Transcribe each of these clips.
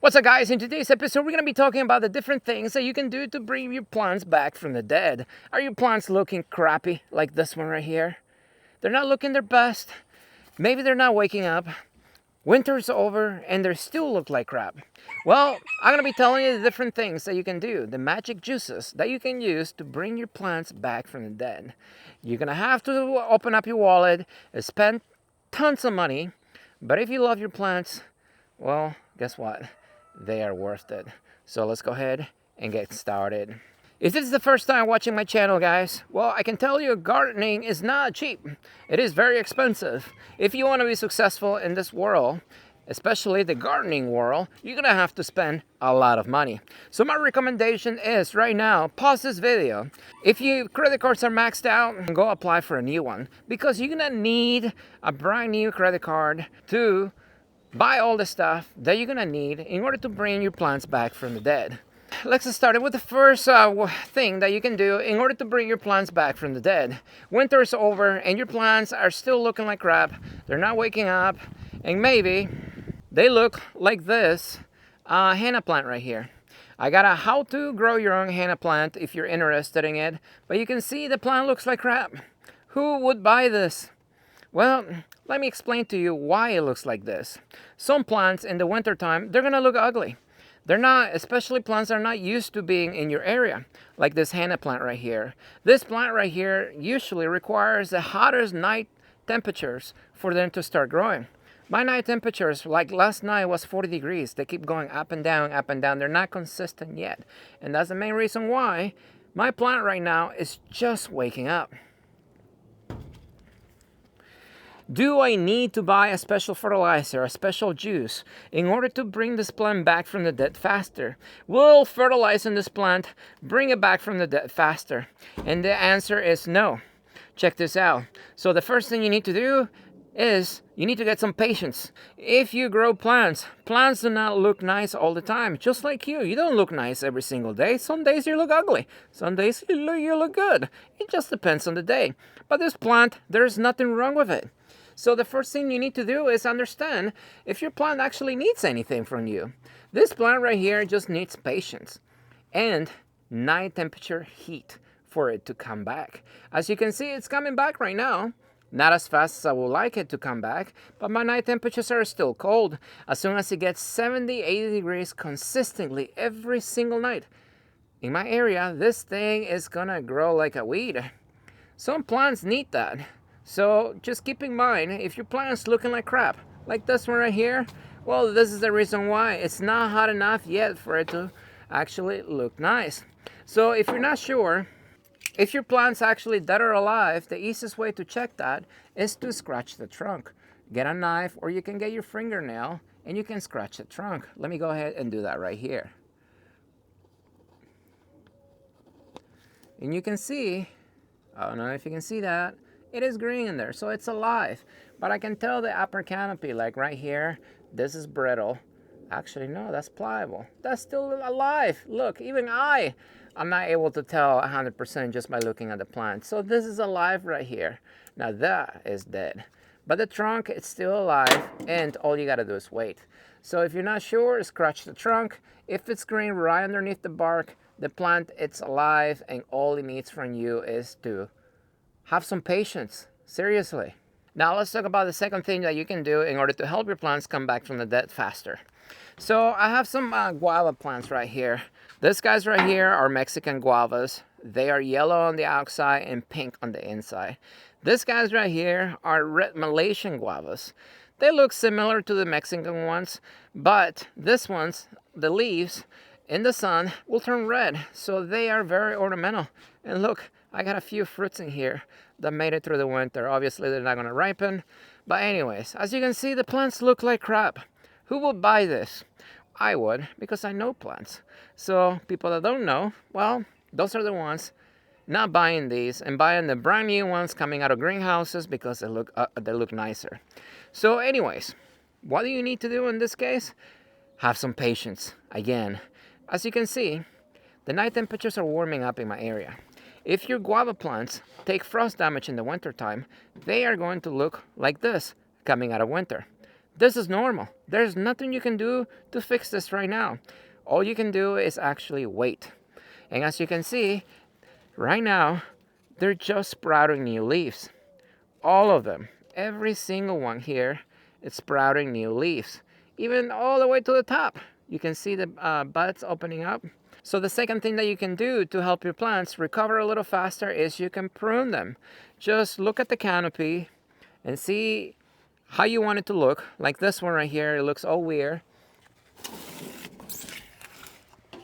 What's up, guys? In today's episode, we're going to be talking about the different things that you can do to bring your plants back from the dead. Are your plants looking crappy like this one right here? They're not looking their best. Maybe they're not waking up. Winter's over and they still look like crap. Well, I'm going to be telling you the different things that you can do, the magic juices that you can use to bring your plants back from the dead. You're going to have to open up your wallet, spend tons of money, but if you love your plants, well, guess what? They are worth it. So let's go ahead and get started. If this is the first time watching my channel, guys, well, I can tell you gardening is not cheap. It is very expensive. If you want to be successful in this world, especially the gardening world, you're gonna have to spend a lot of money. So my recommendation is right now, pause this video. If your credit cards are maxed out, go apply for a new one, because you're gonna need a brand new credit card to buy all the stuff that you're gonna need in order to bring your plants back from the dead. Let's get started with the first thing that you can do in order to bring your plants back from the dead. Winter is over and your plants are still looking like crap. They're not waking up, and maybe they look like this henna plant right here. I got a how to grow your own henna plant if you're interested in it, but you can see the plant looks like crap. Who would buy this? Well, let me explain to you why it looks like this. Some plants in the wintertime, they're gonna look ugly. They're not, especially plants that are not used to being in your area, like this henna plant right here. This plant right here usually requires the hottest night temperatures for them to start growing. My night temperatures, like last night, was 40 degrees. They keep going up and down, up and down. They're not consistent yet. And that's the main reason why my plant right now is just waking up. Do I need to buy a special fertilizer, a special juice, in order to bring this plant back from the dead faster? Will fertilizing this plant bring it back from the dead faster? And the answer is no. Check this out. So the first thing you need to do is you need to get some patience. If you grow plants, plants do not look nice all the time. Just like you don't look nice every single day. Some days you look ugly. Some days you look good. It just depends on the day. But this plant, there's nothing wrong with it. So the first thing you need to do is understand if your plant actually needs anything from you. This plant right here just needs patience and night temperature heat for it to come back. As you can see, it's coming back right now. Not as fast as I would like it to come back, but my night temperatures are still cold. As soon as it gets 70, 80 degrees consistently every single night, in my area, this thing is gonna grow like a weed. Some plants need that. So just keep in mind, if your plant's looking like crap, like this one right here, well, this is the reason why. It's not hot enough yet for it to actually look nice. So if you're not sure if your plant's actually dead or alive, the easiest way to check that is to scratch the trunk. Get a knife, or you can get your fingernail and you can scratch the trunk. Let me go ahead and do that right here. And you can see, I don't know if you can see that, it is green in there, so it's alive. But I can tell the upper canopy, like right here, this is brittle. Actually, no, that's pliable. That's still alive. Look, even I'm not able to tell 100% just by looking at the plant. So this is alive right here. Now that is dead. But the trunk, it's still alive, and all you gotta do is wait. So if you're not sure, scratch the trunk. If it's green right underneath the bark, the plant, it's alive, and all it needs from you is to have some patience, seriously. Now let's talk about the second thing that you can do in order to help your plants come back from the dead faster. So I have some guava plants right here. These guys right here are Mexican guavas. They are yellow on the outside and pink on the inside. These guys right here are red Malaysian guavas. They look similar to the Mexican ones, but this one's, the leaves in the sun will turn red, so they are very ornamental. And look, I got a few fruits in here that made it through the winter. Obviously, they're not going to ripen. But anyways, as you can see, the plants look like crap. Who would buy this? I would, because I know plants. So people that don't know, well, those are the ones not buying these and buying the brand new ones coming out of greenhouses because they look nicer. So anyways, what do you need to do in this case? Have some patience. Again, as you can see, the night temperatures are warming up in my area. If your guava plants take frost damage in the wintertime, they are going to look like this coming out of winter. This is normal. There's nothing you can do to fix this right now. All you can do is actually wait. And as you can see, right now, they're just sprouting new leaves. All of them. Every single one here is sprouting new leaves. Even all the way to the top. You can see the buds opening up. So the second thing that you can do to help your plants recover a little faster is you can prune them. Just look at the canopy and see how you want it to look. Like this one right here, it looks all weird. Let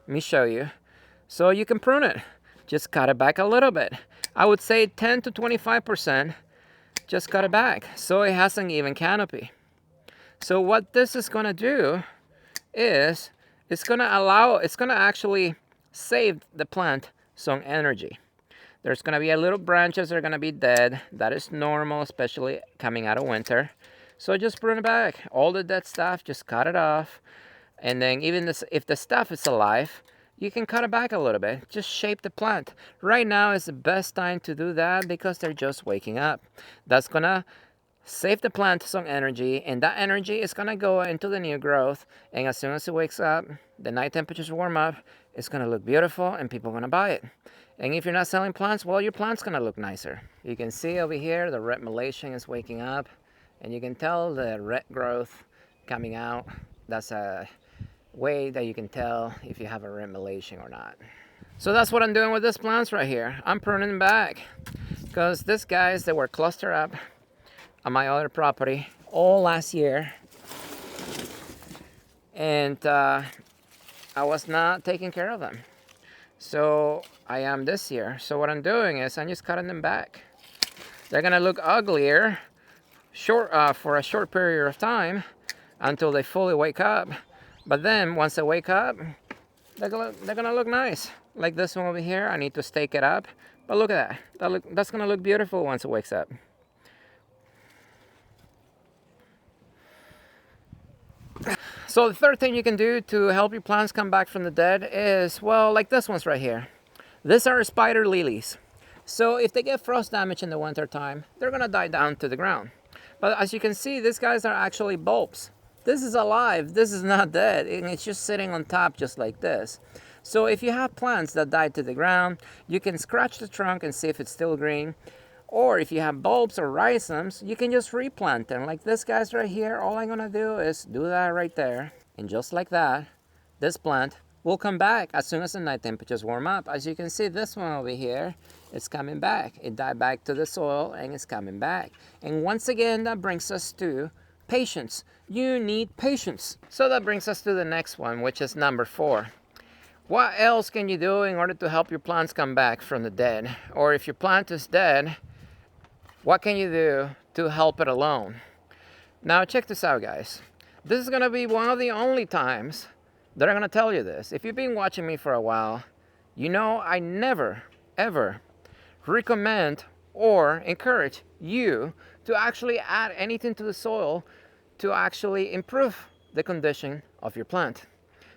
me show you. So you can prune it. Just cut it back a little bit. I would say 10 to 25%. Just cut it back so it has an even canopy. So what this is going to do is it's going to actually save the plant some energy. There's going to be a little branches that are going to be dead. That is normal, especially coming out of winter. So just prune it back. All the dead stuff, just cut it off. And then even this, if the stuff is alive, you can cut it back a little bit. Just shape the plant. Right now is the best time to do that because they're just waking up. That's going to save the plant some energy, and that energy is going to go into the new growth. And as soon as it wakes up, the night temperatures warm up, it's going to look beautiful and people are going to buy it. And if you're not selling plants, well, your plant's going to look nicer. You can see over here the red Malaysian is waking up, and you can tell the red growth coming out. That's a way that you can tell if you have a red Malaysian or not. So that's what I'm doing with these plants right here. I'm pruning them back because these guys, they were clustered up on my other property all last year, and I was not taking care of them. So I am this year. So what I'm doing is I'm just cutting them back. They're gonna look uglier for a short period of time until they fully wake up. But then once they wake up, they're gonna look nice. Like this one over here, I need to stake it up. But look at that. That's gonna look beautiful once it wakes up. So the third thing you can do to help your plants come back from the dead is, well, like this one's right here. These are spider lilies. So if they get frost damage in the winter time, they're gonna die down to the ground. But as you can see, these guys are actually bulbs. This is alive, this is not dead, and it's just sitting on top just like this. So if you have plants that die to the ground, you can scratch the trunk and see if it's still green. Or if you have bulbs or rhizomes, you can just replant them. Like this guy's right here, all I'm gonna do is do that right there. And just like that, this plant will come back as soon as the night temperatures warm up. As you can see, this one over here, it's coming back. It died back to the soil and it's coming back. And once again, that brings us to patience. You need patience. So that brings us to the next one, which is number 4. What else can you do in order to help your plants come back from the dead? Or if your plant is dead, what can you do to help it alone? Now check this out, guys. This is gonna be one of the only times that I'm gonna tell you this. If you've been watching me for a while, you know I never, ever recommend or encourage you to actually add anything to the soil to actually improve the condition of your plant.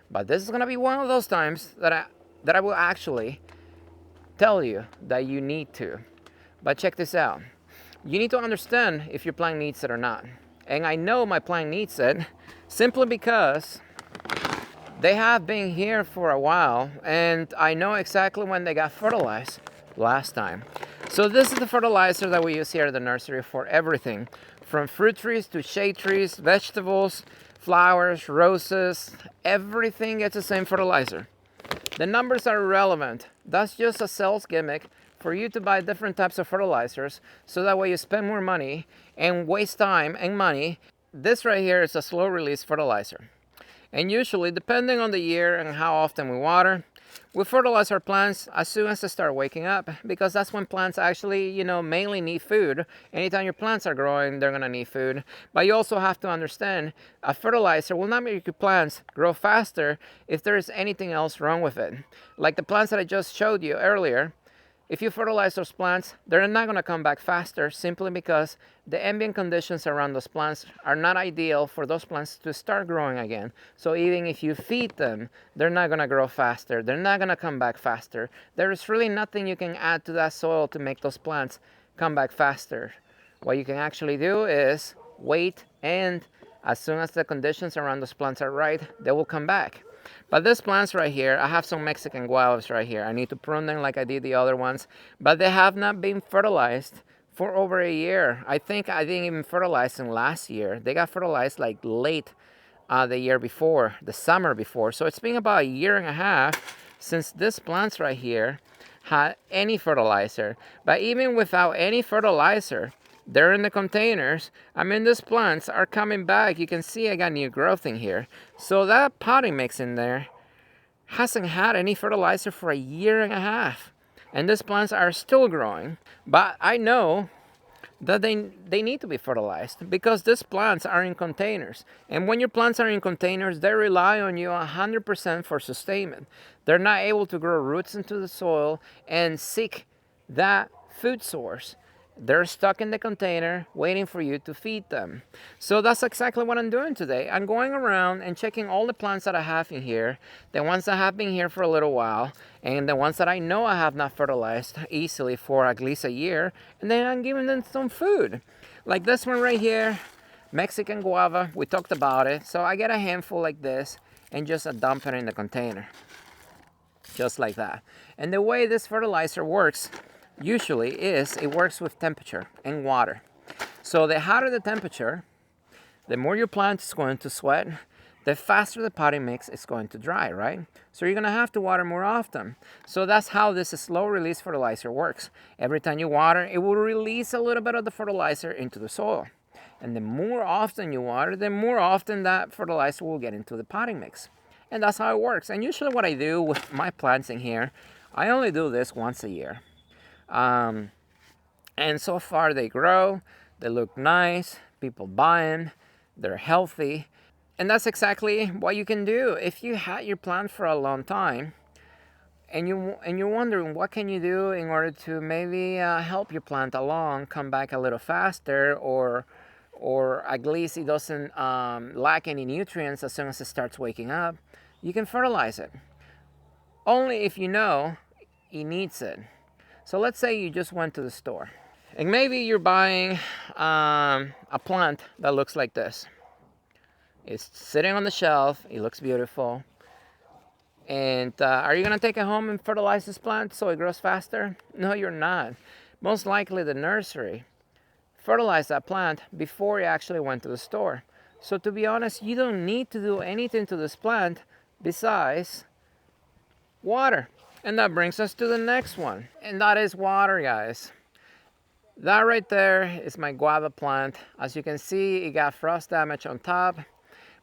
But this is gonna be one of those times that I will actually tell you that you need to. But check this out. You need to understand if your plant needs it or not. And I know my plant needs it simply because they have been here for a while and I know exactly when they got fertilized last time. So this is the fertilizer that we use here at the nursery for everything, from fruit trees to shade trees, vegetables, flowers, roses, everything gets the same fertilizer. The numbers are irrelevant. That's just a sales gimmick for you to buy different types of fertilizers so that way you spend more money and waste time and money. This right here is a slow release fertilizer. And usually, depending on the year and how often we water, we fertilize our plants as soon as they start waking up, because that's when plants actually, mainly need food. Anytime your plants are growing, they're gonna need food. But you also have to understand, a fertilizer will not make your plants grow faster if there is anything else wrong with it. Like the plants that I just showed you earlier, if you fertilize those plants, they're not going to come back faster simply because the ambient conditions around those plants are not ideal for those plants to start growing again. So even if you feed them, they're not going to grow faster. They're not going to come back faster. There is really nothing you can add to that soil to make those plants come back faster. What you can actually do is wait And as soon as the conditions around those plants are right, they will come back. But these plants right here, I have some Mexican guavas right here. I need to prune them like I did the other ones, but they have not been fertilized for over a year. I think I didn't even fertilize them last year. They got fertilized like late the year before, the summer before. So it's been about a year and a half since these plants right here had any fertilizer. But even without any fertilizer, they're in the containers. I mean, these plants are coming back. You can see I got new growth in here. So that potting mix in there hasn't had any fertilizer for a year and a half. And these plants are still growing. But I know that they need to be fertilized because these plants are in containers. And when your plants are in containers, they rely on you 100% for sustainment. They're not able to grow roots into the soil and seek that food source. They're stuck in the container waiting for you to feed them. So that's exactly what I'm doing today. I'm going around and checking all the plants that I have in here, the ones that have been here for a little while, and the ones that I know I have not fertilized easily for at least a year, and then I'm giving them some food. Like this one right here, Mexican guava, we talked about it. So I get a handful like this and just dump it in the container. Just like that. And the way this fertilizer works usually is it works with temperature and water. So the hotter the temperature, the more your plant is going to sweat, the faster the potting mix is going to dry, right? So you're going to have to water more often. So that's how this slow release fertilizer works. Every time you water, it will release a little bit of the fertilizer into the soil. And the more often you water, the more often that fertilizer will get into the potting mix. And that's how it works. And usually what I do with my plants in here, I only do this once a year. And so far they grow, they look nice, people buy them, they're healthy. And that's exactly what you can do. If you had your plant for a long time and you're wondering what can you do in order to maybe help your plant along, come back a little faster, or at least it doesn't lack any nutrients as soon as it starts waking up, you can fertilize it. Only if you know it needs it. So let's say you just went to the store and maybe you're buying a plant that looks like this. It's sitting on the shelf, it looks beautiful. And are you gonna take it home and fertilize this plant so it grows faster? No, you're not. Most likely the nursery fertilized that plant before it actually went to the store. So to be honest, you don't need to do anything to this plant besides water. And that brings us to the next one, and that is water, guys. That right there is my guava plant. As you can see, it got frost damage on top.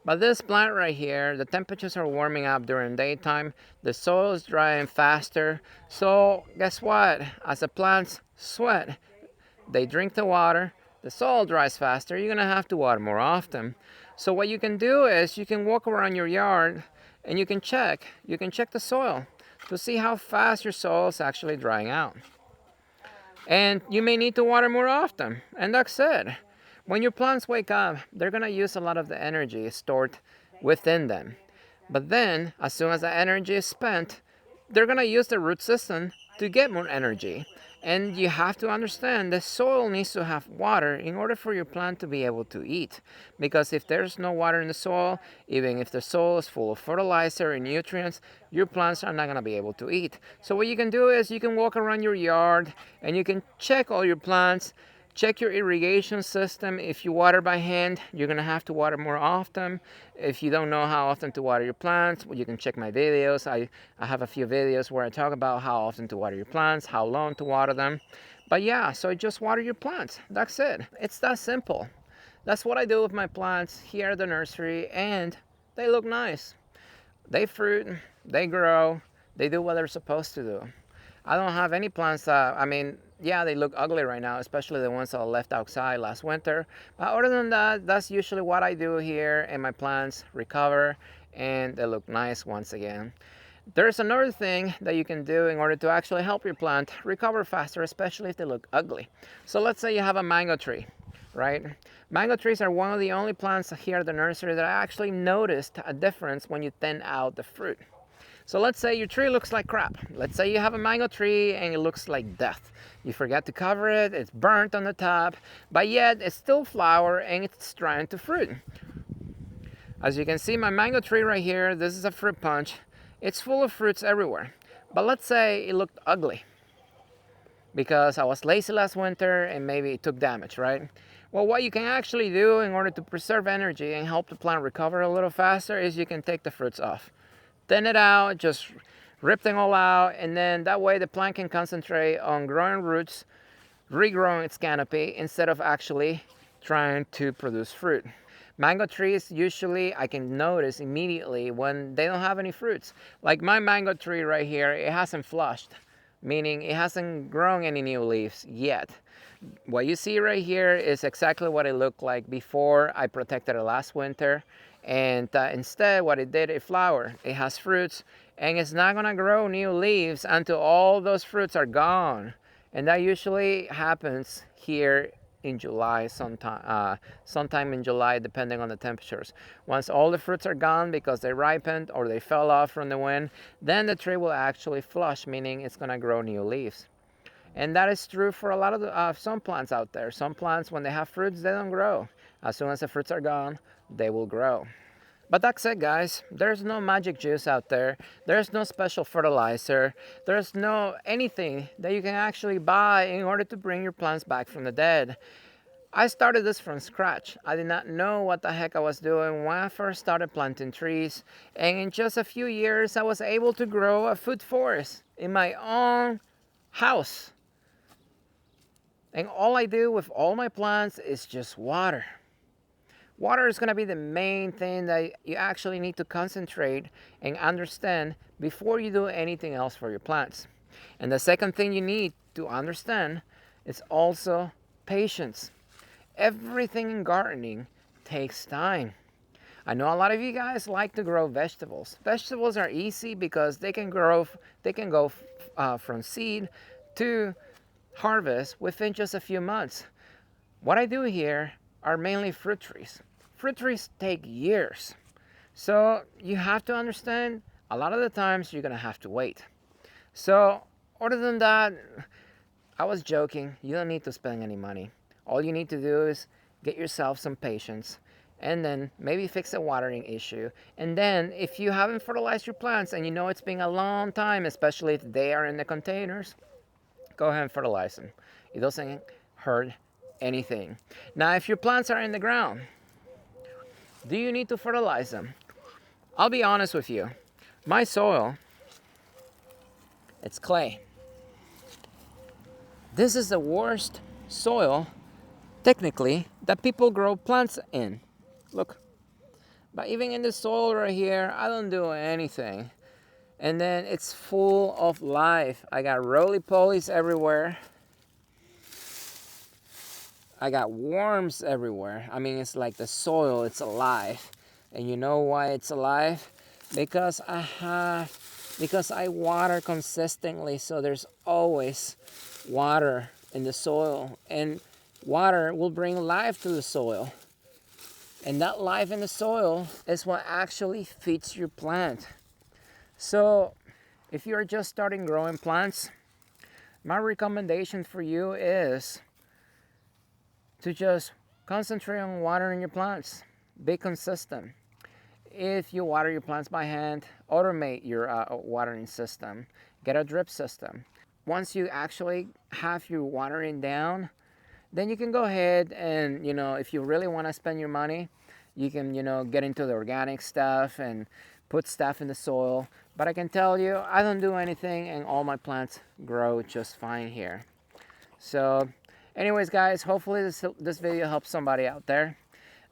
But this plant right here, the temperatures are warming up during daytime. The soil is drying faster. So guess what? As the plants sweat, they drink the water, the soil dries faster. You're gonna have to water more often. So what you can do is you can walk around your yard and you can check the soil to see how fast your soil is actually drying out. And you may need to water more often, and that's it. When your plants wake up, they're gonna use a lot of the energy stored within them. But then, as soon as the energy is spent, they're gonna use the root system to get more energy. And you have to understand the soil needs to have water in order for your plant to be able to eat. Because if there's no water in the soil, even if the soil is full of fertilizer and nutrients, your plants are not going to be able to eat. So what you can do is you can walk around your yard and you can check all your plants. Check your irrigation system. If you water by hand, you're going to have to water more often. If you don't know how often to water your plants, well, you can check my videos. I have a few videos where I talk about how often to water your plants, how long to water them. But yeah, so just water your plants. That's it. It's that simple. That's what I do with my plants here at the nursery, and they look nice. They fruit, they grow, they do what they're supposed to do. I don't have any plants that, yeah, they look ugly right now, especially the ones that I left outside last winter. But other than that, that's usually what I do here, and my plants recover and they look nice once again. There's another thing that you can do in order to actually help your plant recover faster, especially if they look ugly. So let's say you have a mango tree, right? Mango trees are one of the only plants here at the nursery that I actually noticed a difference when you thin out the fruit. So let's say your tree looks like crap. Let's say you have a mango tree and it looks like death. You forget to cover it, it's burnt on the top, but yet it's still flower and it's trying to fruit. As you can see, my mango tree right here, this is a fruit punch. It's full of fruits everywhere. But let's say it looked ugly because I was lazy last winter and maybe it took damage, right? Well, what you can actually do in order to preserve energy and help the plant recover a little faster is you can take the fruits off. Thin it out, just rip them all out, and then that way the plant can concentrate on growing roots, regrowing its canopy, instead of actually trying to produce fruit. Mango trees, usually I can notice immediately when they don't have any fruits. Like my mango tree right here, it hasn't flushed, meaning it hasn't grown any new leaves yet. What you see right here is exactly what it looked like before I protected it last winter. And instead, what it did, it flowered. It has fruits, and it's not gonna grow new leaves until all those fruits are gone. And that usually happens here in July, sometime in July, depending on the temperatures. Once all the fruits are gone because they ripened or they fell off from the wind, then the tree will actually flush, meaning it's gonna grow new leaves. And that is true for a lot of some plants out there. Some plants, when they have fruits, they don't grow. As soon as the fruits are gone, they will grow. But that's it, guys. There's no magic juice out there. There's no special fertilizer. There's no anything that you can actually buy in order to bring your plants back from the dead. I started this from scratch. I did not know what the heck I was doing when I first started planting trees. And in just a few years, I was able to grow a food forest in my own house. And all I do with all my plants is just water. Water is going to be the main thing that you actually need to concentrate and understand before you do anything else for your plants. And the second thing you need to understand is also patience. Everything in gardening takes time. I know a lot of you guys like to grow vegetables. Vegetables are easy because they can go from seed to harvest within just a few months. What I do here are mainly fruit trees. Fruit trees take years. So you have to understand a lot of the times you're gonna have to wait. So other than that, I was joking. You don't need to spend any money. All you need to do is get yourself some patience and then maybe fix a watering issue. And then if you haven't fertilized your plants and you know it's been a long time, especially if they are in the containers, go ahead and fertilize them. It doesn't hurt anything. Now, if your plants are in the ground, do you need to fertilize them? I'll be honest with you. My soil, it's clay. This is the worst soil, technically, that people grow plants in. Look. But even in the soil right here, I don't do anything. And then it's full of life. I got roly-polies everywhere. I got worms everywhere. I mean, it's like the soil, it's alive. And you know why it's alive? Because I water consistently, so there's always water in the soil. And water will bring life to the soil. And that life in the soil is what actually feeds your plant. So if you're just starting growing plants, my recommendation for you is to just concentrate on watering your plants. Be consistent. If you water your plants by hand, automate your watering system. Get a drip system. Once you actually have your watering down, then you can go ahead and, if you really want to spend your money, you can, get into the organic stuff and put stuff in the soil. But I can tell you, I don't do anything and all my plants grow just fine here. So anyways, guys, hopefully this video helps somebody out there.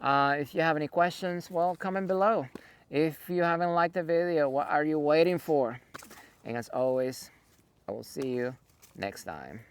If you have any questions, well, comment below. If you haven't liked the video, what are you waiting for? And as always, I will see you next time.